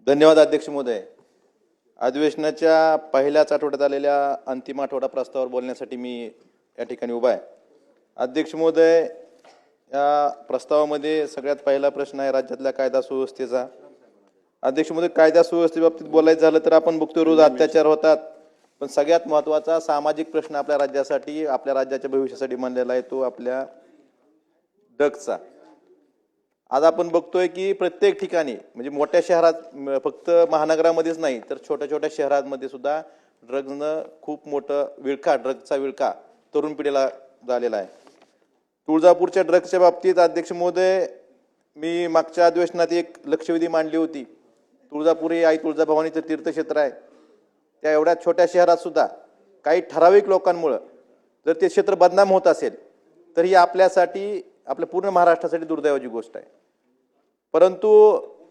धन्यवाद अध्यक्ष महोदय। अधिवेशनाच्या पहिल्याच आठवड्यात आलेल्या अंतिम आठवडा प्रस्तावावर बोलण्यासाठी मी या ठिकाणी उभा आहे। अध्यक्ष महोदय, या प्रस्तावामध्ये सगळ्यात पहिला प्रश्न आहे राज्यातल्या कायदा सुव्यवस्थेचा। अध्यक्ष महोदय, कायदा सुव्यवस्थेबाबतीत बोलायचं झालं तर आपण बघतोय रोज अत्याचार होतात, पण सगळ्यात महत्त्वाचा सामाजिक प्रश्न आपल्या राज्यासाठी, आपल्या राज्याच्या भविष्यासाठी मानलेला आहे तो आपल्या ड्रग्सचा। आज आपण बघतोय की प्रत्येक ठिकाणी म्हणजे मोठ्या शहरात, फक्त महानगरामध्येच नाही तर छोट्या छोट्या शहरांमध्ये सुद्धा ड्रग्सनं खूप मोठा विळखा, ड्रग्सचा विळखा तरुण पिढीला झालेला आहे। तुळजापूरच्या ड्रग्सच्या बाबतीत अध्यक्ष महोदय, मी मागच्या अधिवेशनात एक लक्षवेधी मांडली होती। तुळजापूर ही आई तुळजाभवानीचं तीर्थक्षेत्र आहे। त्या एवढ्या छोट्या शहरात सुद्धा काही ठराविक लोकांमुळे जर ते क्षेत्र बदनाम होत असेल तर ही आपल्यासाठी, आपल्या पूर्ण महाराष्ट्रासाठी दुर्दैवाची गोष्ट आहे। परंतु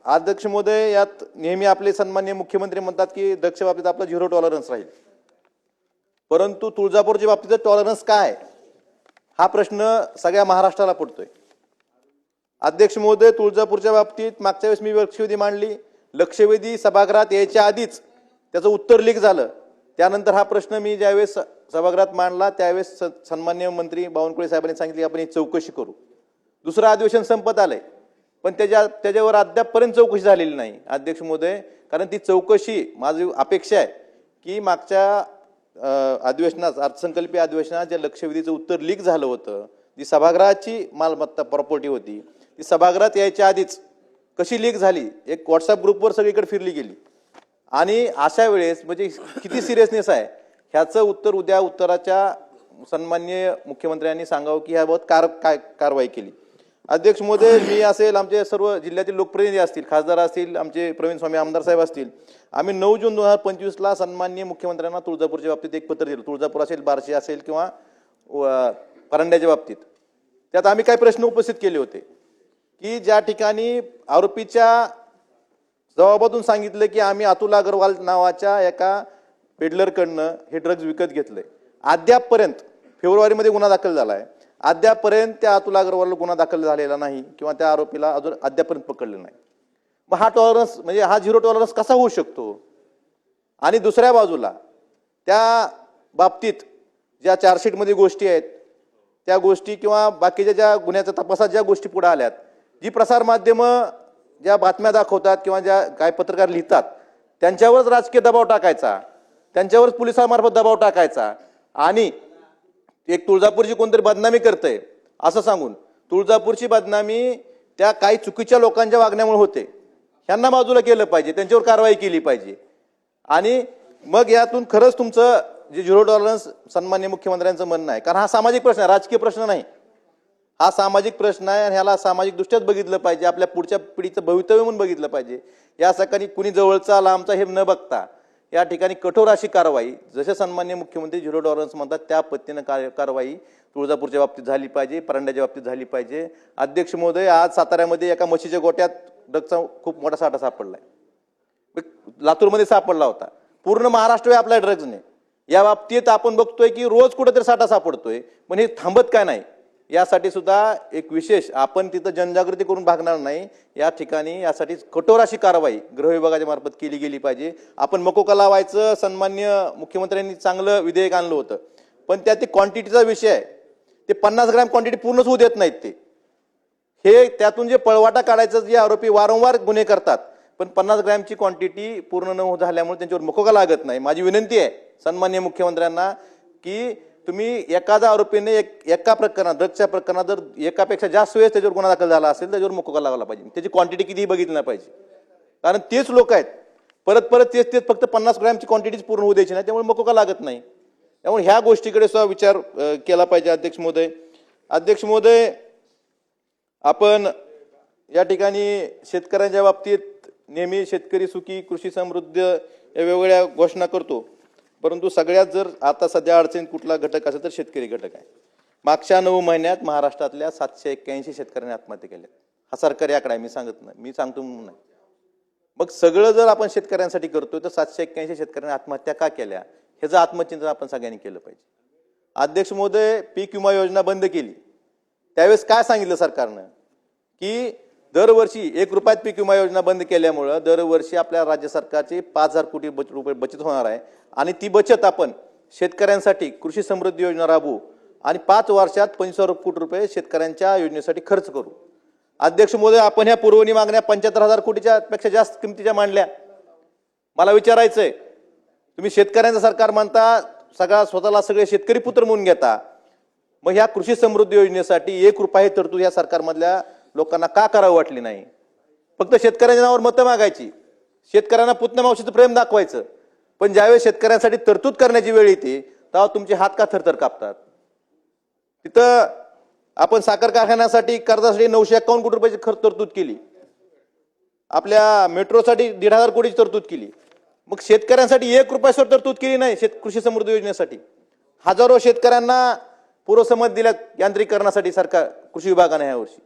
अध्यक्ष महोदय, यात नेहमी आपले सन्माननीय मुख्यमंत्री म्हणतात की ड्रग्सच्या बाबतीत आपला 0 टॉलरन्स राहील, परंतु तुळजापूरच्या बाबतीत टॉलरन्स काय हा प्रश्न सगळ्या महाराष्ट्राला पडतोय। अध्यक्ष महोदय, तुळजापूरच्या बाबतीत मागच्या वेळेस मी लक्षवेधी मांडली, लक्षवेधी सभागृहात यायच्या आधीच त्याचं उत्तर लीक झालं। त्यानंतर हा प्रश्न मी ज्यावेळेस सभागृहात मांडला त्यावेळेस सन्माननीय मंत्री बावनकुळे साहेबांनी सांगितले की आपण ही चौकशी करू। दुसरं अधिवेशन संपत आलंय, पण त्याच्यावर अद्यापपर्यंत चौकशी झालेली नाही अध्यक्ष महोदय। कारण ती चौकशी, माझी अपेक्षा आहे की मागच्या अधिवेशनात, अर्थसंकल्पीय अधिवेशनात जे लक्षवेधीचं उत्तर लीक झालं होतं, जी सभागृहाची मालमत्ता प्रॉपर्टी होती, ती सभागृहात यायच्या आधीच कशी लीक झाली, एक व्हॉट्सअप ग्रुपवर सगळीकडे फिरली गेली। आणि अशा वेळेस म्हणजे किती सिरियसनेस आहे ह्याचं उत्तर उद्या उत्तराच्या सन्माननीय मुख्यमंत्र्यांनी सांगावं की ह्याबाबत काय कारवाई केली। अध्यक्ष महोदय, मी असेल, आमचे सर्व जिल्ह्यातील लोकप्रतिनिधी असतील, खासदार असतील, आमचे प्रवीण स्वामी आमदार साहेब असतील, आम्ही 9 जून 2025ला सन्माननीय मुख्यमंत्र्यांना तुळजापूरच्या बाबतीत एक पत्र दिलं। तुळजापूर असेल, बार्शी असेल किंवा परांड्याच्या बाबतीत त्यात आम्ही काही प्रश्न उपस्थित केले होते की ज्या ठिकाणी आरोपीच्या जबाबातून सांगितलं की आम्ही अतुल अग्रवाल नावाच्या एका पेडलरकडनं हे ड्रग्ज विकत घेतलंय। अद्यापपर्यंत फेब्रुवारीमध्ये गुन्हा दाखल झालाय, अद्यापपर्यंत त्या अतुल अग्रवालला गुन्हा दाखल झालेला नाही किंवा त्या आरोपीला अजून अद्यापर्यंत पकडलं नाही। मग हा टॉलरन्स म्हणजे हा 0 टॉलरन्स कसा होऊ शकतो? आणि दुसऱ्या बाजूला त्या बाबतीत ज्या चार्जशीटमध्ये गोष्टी आहेत त्या गोष्टी किंवा बाकीच्या ज्या गुन्ह्याच्या तपासात ज्या गोष्टी पुढे आल्यात, जी प्रसार माध्यमं ज्या बातम्या दाखवतात किंवा ज्या काय पत्रकार लिहितात त्यांच्यावरच राजकीय दबाव टाकायचा, त्यांच्यावरच पोलिसांमार्फत दबाव टाकायचा आणि एक तुळजापूरची कोणतरी बदनामी करतंय असं सांगून तुळजापूरची बदनामी त्या काही चुकीच्या लोकांच्या वागण्यामुळे होते, ह्यांना बाजूला केलं पाहिजे, त्यांच्यावर कारवाई केली पाहिजे। आणि मग यातून खरंच तुमचं जे 0 टॉलरन्स सन्माननीय मुख्यमंत्र्यांचं म्हणणं आहे, कारण हा सामाजिक प्रश्न आहे, राजकीय प्रश्न नाही, हा सामाजिक प्रश्न आहे आणि ह्याला सामाजिक दृष्ट्याच बघितलं पाहिजे, आपल्या पुढच्या पिढीचं भवितव्य म्हणून बघितलं पाहिजे। यासाठी कुणी जवळचा लांबचा हे न बघता या ठिकाणी कठोर अशी कारवाई, जसे सन्माननीय मुख्यमंत्री 0 टॉलरन्स म्हणतात त्या पद्धतीनं कारवाई तुळजापूरच्या बाबतीत झाली पाहिजे, परांड्याच्या बाबतीत झाली पाहिजे। अध्यक्ष महोदय, आज साताऱ्यामध्ये एका म्हशीच्या गोट्यात ड्रग्सचा खूप मोठा साठा सापडलाय, लातूरमध्ये सापडला होता, पूर्ण महाराष्ट्र आपल्या ड्रग्सने। या बाबतीत आपण बघतोय की रोज कुठेतरी साठा सापडतोय, पण हे थांबत काय नाही, यासाठी सुद्धा एक विशेष आपण तिथं जनजागृती करून भागणार नाही, या ठिकाणी यासाठी कठोर अशी कारवाई गृह विभागाच्या मार्फत केली गेली पाहिजे। आपण मकोका लावायचं सन्माननीय मुख्यमंत्र्यांनी चांगलं विधेयक आणलं होतं, पण त्यात ते क्वांटिटीचा विषय आहे, ते 50 ग्रॅम क्वांटिटी पूर्णच होऊ देत नाहीत ते, हे त्यातून जे पळवाटा काढायचं, जे आरोपी वारंवार गुन्हे करतात पण 50 ग्रॅमची क्वांटिटी पूर्ण न झाल्यामुळे त्यांच्यावर मकोका लागत नाही। माझी विनंती आहे सन्माननीय मुख्यमंत्र्यांना की तुम्ही एखाद्या आरोपीने एका प्रकरणात, ड्रग्सच्या प्रकरणात जर एकापेक्षा जास्त वेळेस त्याच्यावर गुन्हा दाखल झाला असेल त्याच्यावर मकोका लावला पाहिजे, त्याची क्वांटिटी कितीही बघितली नाही पाहिजे, कारण तेच लोक आहेत परत परत तेच फक्त 50 ग्रॅमची क्वांटिटीच पूर्ण होऊ द्यायची नाही, त्यामुळे मकोका लागत नाही। त्यामुळे ह्या गोष्टीकडे सुद्धा विचार केला पाहिजे अध्यक्ष महोदय। अध्यक्ष महोदय, आपण या ठिकाणी शेतकऱ्यांच्या बाबतीत नेहमी शेतकरी सुखी, कृषी समृद्ध या वेगवेगळ्या घोषणा करतो, परंतु सगळ्यात जर आता सध्या अडचणीत कुठला घटक असेल तर शेतकरी घटक आहे। मागच्या 9 महिन्यात महाराष्ट्रातल्या 781 शेतकऱ्यांनी आत्महत्या केल्या, हा सरकारी आकडा आहे, मी सांगत नाही, मी सांगतो म्हणून नाही। मग सगळं जर आपण शेतकऱ्यांसाठी करतोय तर 781 शेतकऱ्यांनी आत्महत्या का केल्या ह्याचं आत्मचिंतन आपण सगळ्यांनी केलं पाहिजे। अध्यक्ष महोदय, पीक विमा योजना बंद केली त्यावेळेस काय सांगितलं सरकारनं की दरवर्षी 1 रुपयात पीक विमा योजना बंद केल्यामुळं दरवर्षी आपल्या राज्य सरकारची 5,000 कोटी रुपये बचत होणार आहे आणि ती बचत आपण शेतकऱ्यांसाठी कृषी समृद्धी योजना राबवू आणि 5 वर्षात 25,000 कोटी रुपये शेतकऱ्यांच्या योजनेसाठी खर्च करू. अध्यक्ष महोदय, आपण ह्या पुरवणी मागण्या 75,000 कोटीच्या पेक्षा जास्त किमतीच्या मांडल्या. मला विचारायचंय, तुम्ही शेतकऱ्यांचं सरकार म्हणता, स्वतःला सगळे शेतकरी पुत्र म्हणून घेता, मग ह्या कृषी समृद्धी योजनेसाठी 1 रुपया तरतूद या सरकारमधल्या लोकांना का करावं वाटली नाही? फक्त शेतकऱ्यांच्या नावावर मतं मागायची, शेतकऱ्यांना पुतना मावशीचं प्रेम दाखवायचं, पण ज्यावेळेस शेतकऱ्यांसाठी तरतूद करण्याची वेळ येते तेव्हा तुमचे हात का थरथर कापतात? तिथं आपण साखर कारखान्यासाठी कर्जासाठी 951 कोटी रुपयाची तरतूद केली, आपल्या मेट्रोसाठी 1,500 कोटीची तरतूद केली. मग शेतकऱ्यांसाठी 1 रुपयावर तरतूद केली नाही. कृषी समृद्धी योजनेसाठी हजारो शेतकऱ्यांना पूर्वसंमत दिल्यात यांत्रिकरणासाठी सरकार कृषी विभागाने ह्या वर्षी.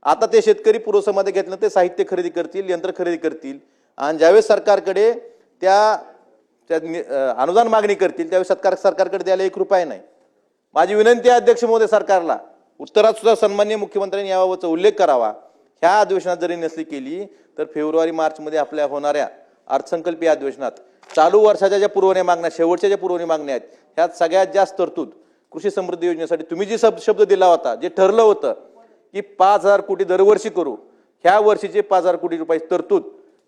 आता ते शेतकरी पूर्वसंमत घेतलं ते साहित्य खरेदी करतील, यंत्र खरेदी करतील आणि ज्यावेळेस सरकारकडे त्या अनुदान मागणी करतील त्यावेळेस सरकारकडे द्यायला 1 रुपया नाही. माझी विनंती आहे अध्यक्ष महोदय सरकारला, उत्तरात सुद्धा सन्माननीय मुख्यमंत्र्यांनी याबाबतचा उल्लेख करावा. ह्या अधिवेशनात जरी नसली केली तर फेब्रुवारी मार्च मध्ये आपल्या होणाऱ्या अर्थसंकल्पीय अधिवेशनात चालू वर्षाच्या ज्या पुरवण्या मागण्या, शेवटच्या ज्या पुरवणी मागण्या आहेत, ह्यात सगळ्यात जास्त तरतूद कृषी समृद्धी योजनेसाठी तुम्ही जी शब्द दिला होता, जे ठरलं होतं की 5,000 कोटी दरवर्षी करू, ह्या वर्षीचे 5,000 कोटी रुपये तरतूद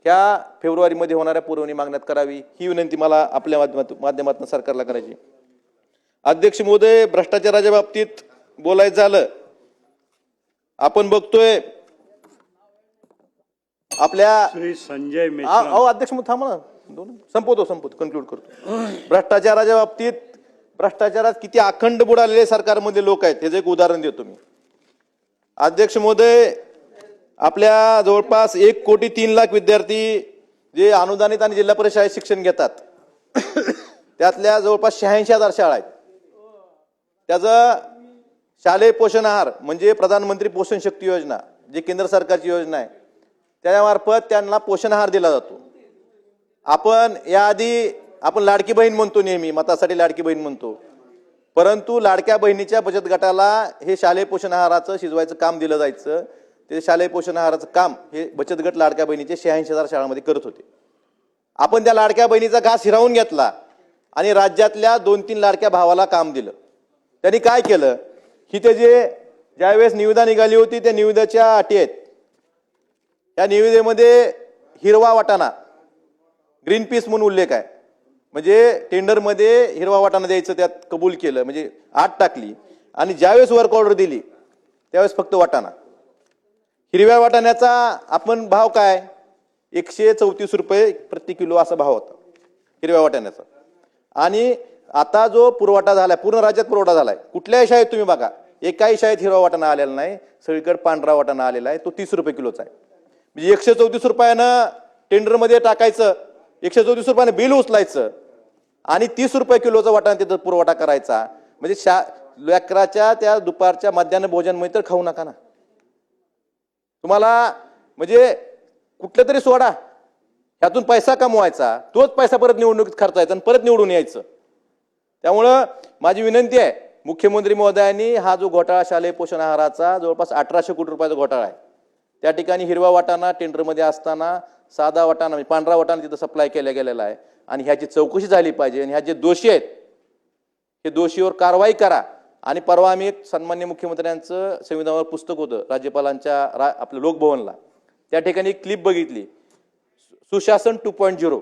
ह्या फेब्रुवारीमध्ये होणाऱ्या पुरवणी मागण्यात करावी, ही विनंती मला आपल्या माध्यमातून सरकारला करायची. अध्यक्ष महोदय, भ्रष्टाचाराच्या बाबतीत बोलायचं झालं, आपण बघतोय आपल्या श्री संजय अध्यक्ष महोदय थांबा ना, संपवतो कन्क्लूड करतो. भ्रष्टाचाराच्या बाबतीत भ्रष्टाचारात किती अखंड बुडालेले सरकारमध्ये लोक आहेत त्याचं एक उदाहरण देतो मी. अध्यक्ष महोदय, आपल्या जवळपास 1,03,00,000 विद्यार्थी जे अनुदानित आणि जिल्हा परिषद शाळेत शिक्षण घेतात, त्यातल्या जवळपास 86,000 शाळा आहेत. त्याचं शालेय पोषण आहार म्हणजे प्रधानमंत्री पोषण शक्ती योजना, जी केंद्र सरकारची योजना आहे, त्यामार्फत त्यांना पोषण आहार दिला जातो. आपण याआधी लाडकी बहीण म्हणतो, नेहमी मतासाठी लाडकी बहीण म्हणतो, परंतु लाडक्या बहिणीच्या बचत गटाला हे शालेय पोषण आहाराचं शिजवायचं काम दिलं जायचं. ते शालेय पोषण आहाराचं काम हे बचत गट लाडक्या बहिणीचे 86,000 शाळांमध्ये करत होते. आपण त्या लाडक्या बहिणीचा घास हिरावून घेतला आणि राज्यातल्या 2-3 लाडक्या भावाला काम दिलं. त्यांनी काय केलं, ही ते ज्यावेळेस निविदा निघाली होती त्या निविदेच्या अटी आहेत, त्या निविदेमध्ये हिरवा वाटाणा, ग्रीन पीस म्हणून उल्लेख आहे, म्हणजे टेंडरमध्ये हिरवा वाटाणा द्यायचं त्यात कबूल केलं, म्हणजे आट टाकली. आणि ज्यावेळेस वर्क ऑर्डर दिली त्यावेळेस फक्त वाटाणा. हिरव्या वाटाण्याचा आपण भाव काय, 134 रुपये प्रति किलो असा भाव होता हिरव्या वाटाण्याचा. आणि आता जो पुरवठा झालाय, पूर्ण राज्यात पुरवठा झालाय, कुठल्याही शाळेत तुम्ही बघा एकाही शाळेत हिरवा वाटाणा आलेला नाही, सगळीकडे पांढरा वाटाणा आलेला आहे. तो 30 रुपये किलोचा आहे. म्हणजे 134 रुपयानं टेंडरमध्ये टाकायचं, 134 रुपयाने बिल उचलायचं आणि 30 रुपये किलोचा वाटाणा तिथं पुरवठा करायचा. म्हणजे लेकराच्या त्या दुपारच्या मध्यान्ह भोजन मध्ये तर खाऊ नका ना तुम्हाला, म्हणजे कुठलं तरी सोडा, ह्यातून पैसा कमवायचा, तोच पैसा परत निवडणुकीत खर्चायचा आणि परत निवडून यायचं. त्यामुळं माझी विनंती आहे मुख्यमंत्री महोदयांनी हा जो घोटाळा शालेय पोषण आहाराचा जवळपास 1,800 कोटी रुपयाचा घोटाळा आहे, त्या ठिकाणी हिरवा वाटाणा टेंडरमध्ये असताना साधा वाटाणा म्हणजे पांढरा वाटाणा तिथं सप्लाय केला गेलेला आहे आणि ह्याची चौकशी झाली पाहिजे आणि ह्या जे दोषी आहेत हे दोषीवर कारवाई करा. आणि परवा आम्ही एक सन्माननीय मुख्यमंत्र्यांचं संविधानावर पुस्तक होतं राज्यपालांच्या आपल्या लोकभवनला, त्या ठिकाणी एक क्लिप बघितली, सुशासन 2.0.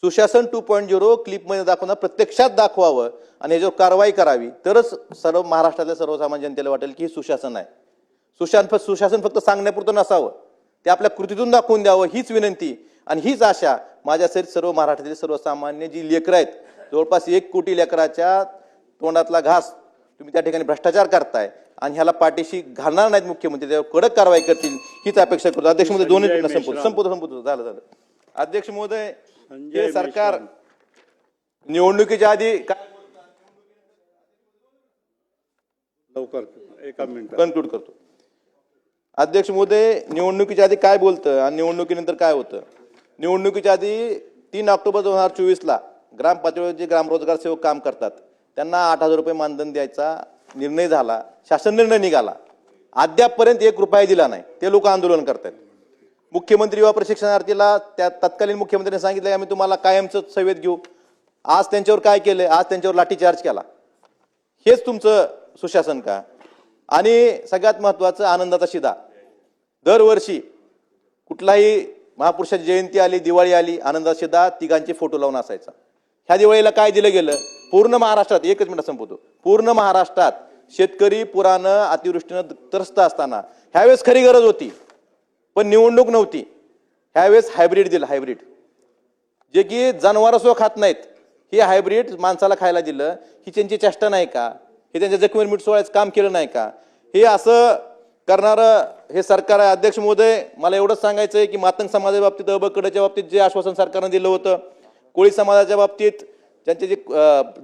सुशासन 2.0 क्लिपमध्ये दाखवणं प्रत्यक्षात दाखवावं आणि ह्याच्यावर कारवाई करावी, तरच सर्व महाराष्ट्रातल्या सर्वसामान्य जनतेला वाटेल की हे सुशासन आहे. सुशासन फक्त सांगण्यापुरतं नसावं, ते आपल्या कृतीतून दाखवून द्यावं, हीच विनंती आणि हीच आशा माझ्यासहित सर्व महाराष्ट्रातील सर्वसामान्य जी लेकरं आहेत, जवळपास 1 कोटी लेकराच्या तोंडातला घास तुम्ही त्या ठिकाणी भ्रष्टाचार करताय आणि ह्याला पाठीशी घालणार नाहीत मुख्यमंत्री, त्यावर कडक कारवाई करतील हीच अपेक्षा करतो. अध्यक्ष महोदय, 2 मिनिटं संपवतो झालं. अध्यक्ष महोदय, हे सरकार निवडणुकीच्या आधी लवकर 1 मिनिट कन्क्लूड करतो. अध्यक्ष महोदय, निवडणुकीच्या आधी काय बोलतं आणि निवडणुकीनंतर काय होतं. निवडणुकीच्या आधी 3 ऑक्टोबर 2024ला ग्राम पातळीवर जे ग्रामरोजगार सेवक काम करतात त्यांना 8,000 रुपये मानधन द्यायचा निर्णय झाला, शासन निर्णय निघाला. अद्यापपर्यंत 1 रुपया दिला नाही. ते लोक आंदोलन करतात. मुख्यमंत्री युवा प्रशिक्षणार्थीला त्या तत्कालीन मुख्यमंत्र्यांनी सांगितलं की आम्ही तुम्हाला कायमचं सेवेत घेऊ. आज त्यांच्यावर काय केलंय? आज त्यांच्यावर लाठीचार्ज केला. हेच तुमचं सुशासन का? आणि सगळ्यात महत्वाचं आनंदाचा शिदा. दरवर्षी कुठलाही महापुरुषाची जयंती आली, दिवाळी आली, आनंदाचा शिदा तिघांचे फोटो लावून असायचा. ह्या दिवाळीला काय दिलं गेलं? पूर्ण महाराष्ट्रात, एकच मिनिट संपवतो, पूर्ण महाराष्ट्रात शेतकरी पुरानं अतिवृष्टीनं त्रस्त असताना ह्यावेळेस खरी गरज होती पण निवडणूक नव्हती. ह्यावेळेस हायब्रिड दिलं. हायब्रिड जे की जनावरसो खात नाहीत, हे हायब्रिड माणसाला खायला दिलं. ही त्यांची चेष्टा नाही का? हे त्यांच्या जखमेवर मीठ सोडायचं काम केलं नाही का? हे असं करणारं हे सरकार आहे. अध्यक्ष महोदय, मला एवढंच सांगायचं आहे की मातंग समाजाच्या बाबतीत, अबकडच्या बाबतीत जे आश्वासन सरकारनं दिलं होतं, कोळी समाजाच्या बाबतीत ज्यांचे जे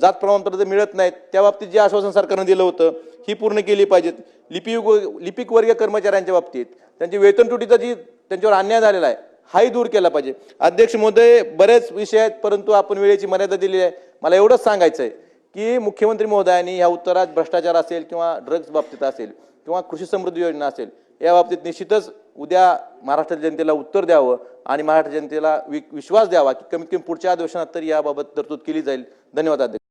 जात प्रमाणपत्र मिळत नाहीत त्या बाबतीत जे आश्वासन सरकारनं दिलं होतं ही पूर्ण केली पाहिजेत. लिपिक वर्गीय कर्मचाऱ्यांच्या बाबतीत त्यांची वेतन तुटीचा जी त्यांच्यावर अन्याय झालेला आहे हाही दूर केला पाहिजे. अध्यक्ष महोदय, बरेच विषय आहेत परंतु आपण वेळेची मर्यादा दिली आहे. मला एवढंच सांगायचं आहे की मुख्यमंत्री महोदयांनी ह्या उत्तरात भ्रष्टाचार असेल किंवा ड्रग्ज बाबतीत असेल किंवा कृषी समृद्धी योजना असेल या बाबतीत निश्चितच उद्या महाराष्ट्र जनतेला उत्तर द्यावं आणि महाराष्ट्र जनतेला विश्वास द्यावा की कमीत कमी पुढच्या अधिवेशनात तरी याबाबत तरतूद केली जाईल. धन्यवाद अध्यक्ष.